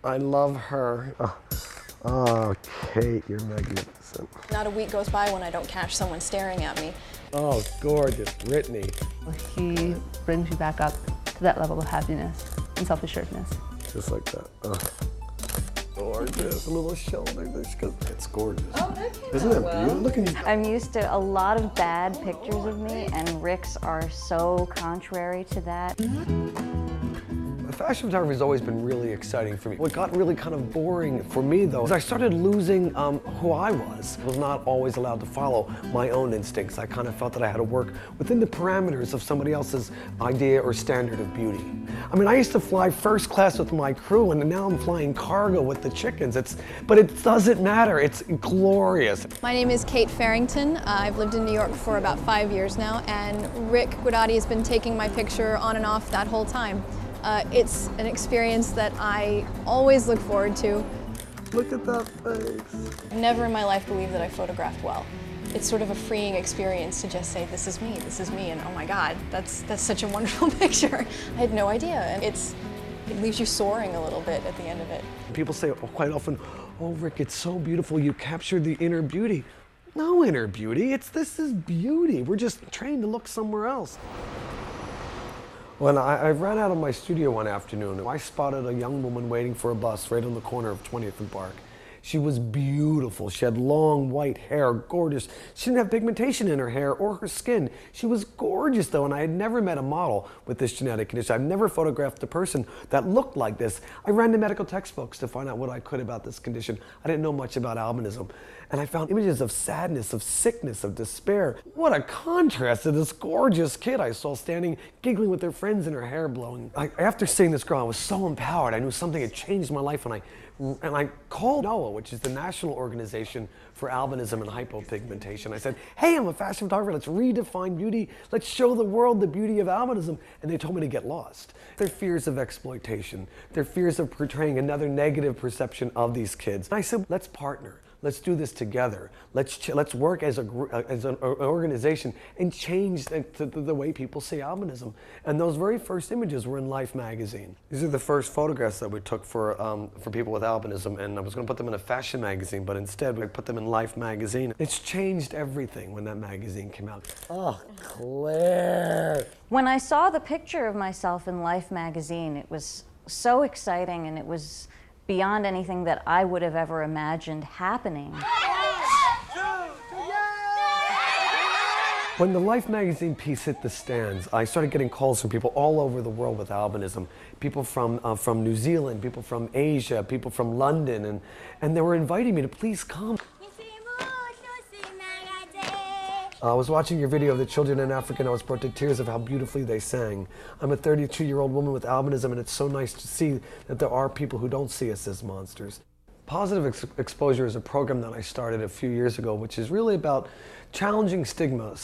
I love her. Oh, Kate, you're magnificent. Not a week goes by when I don't catch someone staring at me. Oh, gorgeous, Brittany. He brings you back up to that level of happiness and self-assuredness. Just like that. Gorgeous, a little shoulder. It's gorgeous. Oh, that came Isn't it beautiful? Look at you. I'm used to a lot of bad pictures of me, and Rick's are so contrary to that. Fashion photography has always been really exciting for me. What got really kind of boring for me, though, is I started losing who I was. I was not always allowed to follow my own instincts. I kind of felt that I had to work within the parameters of somebody else's idea or standard of beauty. I mean, I used to fly first class with my crew, and now I'm flying cargo with the chickens. But it doesn't matter. It's glorious. My name is Kate Farrington. I've lived in New York for about 5 years now, and Rick Guardati has been taking my picture on and off that whole time. It's an experience that I always look forward to. Look at that face. I've never in my life believed that I photographed well. It's sort of a freeing experience to just say, this is me, and oh my God, that's such a wonderful picture. I had no idea, and it leaves you soaring a little bit at the end of it. People say quite often, oh Rick, it's so beautiful, you captured the inner beauty. No inner beauty, this is beauty. We're just trained to look somewhere else. When I ran out of my studio one afternoon, I spotted a young woman waiting for a bus right on the corner of 20th and Park. She was beautiful. She had long white hair, gorgeous. She didn't have pigmentation in her hair or her skin. She was gorgeous though, and I had never met a model with this genetic condition. I've never photographed a person that looked like this. I ran to medical textbooks to find out what I could about this condition. I didn't know much about albinism. And I found images of sadness, of sickness, of despair. What a contrast to this gorgeous kid I saw standing, giggling with her friends and her hair blowing. After seeing this girl, I was so empowered. I knew something had changed my life, and I called NOAA, which is the National Organization for Albinism and Hypopigmentation. I said, hey, I'm a fashion photographer, let's redefine beauty, let's show the world the beauty of albinism. And they told me to get lost. Their fears of exploitation, their fears of portraying another negative perception of these kids. And I said, let's partner. Let's do this together. Let's work as an organization and change the way people see albinism. And those very first images were in Life magazine. These are the first photographs that we took for people with albinism, and I was going to put them in a fashion magazine, but instead we put them in Life magazine. It's changed everything when that magazine came out. Oh, Claire! When I saw the picture of myself in Life magazine, it was so exciting, and it was beyond anything that I would have ever imagined happening. When the Life magazine piece hit the stands, I started getting calls from people all over the world with albinism. People from New Zealand, people from Asia, people from London, and they were inviting me to please come. I was watching your video of the children in Africa, and I was brought to tears of how beautifully they sang. I'm a 32-year-old woman with albinism, and it's so nice to see that there are people who don't see us as monsters. Positive Exposure is a program that I started a few years ago, which is really about challenging stigma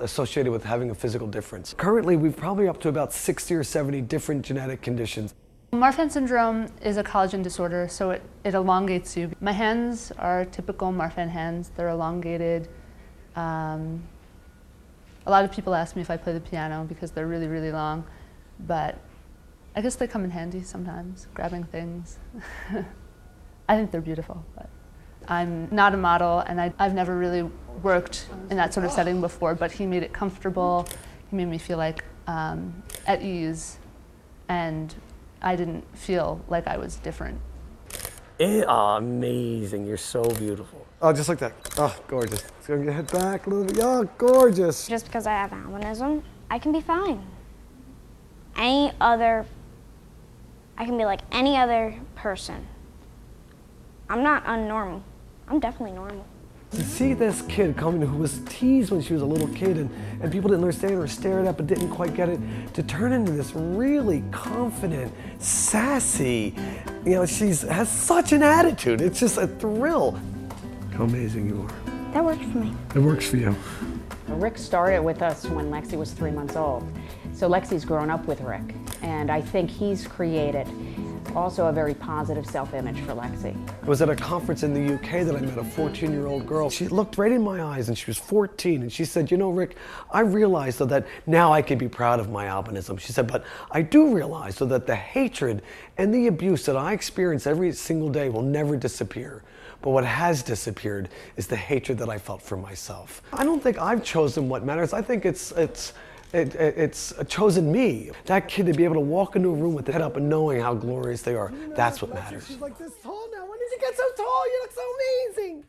associated with having a physical difference. Currently, we've probably up to about 60 or 70 different genetic conditions. Marfan syndrome is a collagen disorder, so it elongates you. My hands are typical Marfan hands. They're elongated. A lot of people ask me if I play the piano because they're really, really long, but I guess they come in handy sometimes, grabbing things. I think they're beautiful, but I'm not a model, and I've never really worked in that sort of setting before, but he made it comfortable. He made me feel like at ease, and I didn't feel like I was different. Amazing, you're so beautiful. Oh, just like that. Oh, gorgeous. Let's go head back a little bit. Oh, gorgeous. Just because I have albinism, I can be fine. I can be like any other person. I'm not unnormal. I'm definitely normal. To see this kid coming who was teased when she was a little kid and people didn't understand her, stared at but didn't quite get it, to turn into this really confident, sassy, has such an attitude. It's just a thrill. How amazing you are. That works for me. It works for you. Rick started with us when Lexi was 3 months old. So Lexi's grown up with Rick, and I think he's created also a very positive self-image for Lexi. I was at a conference in the UK that I met a 14-year-old girl. She looked right in my eyes and she was 14 and she said, you know, Rick, I realize though that now I can be proud of my albinism. She said, but I do realize though that the hatred and the abuse that I experience every single day will never disappear. But what has disappeared is the hatred that I felt for myself. I don't think I've chosen what matters. I think it's chosen me. That kid to be able to walk into a room with their head up and knowing how glorious they are, that's what matters. She's like this tall now. When did you get so tall? You look so amazing.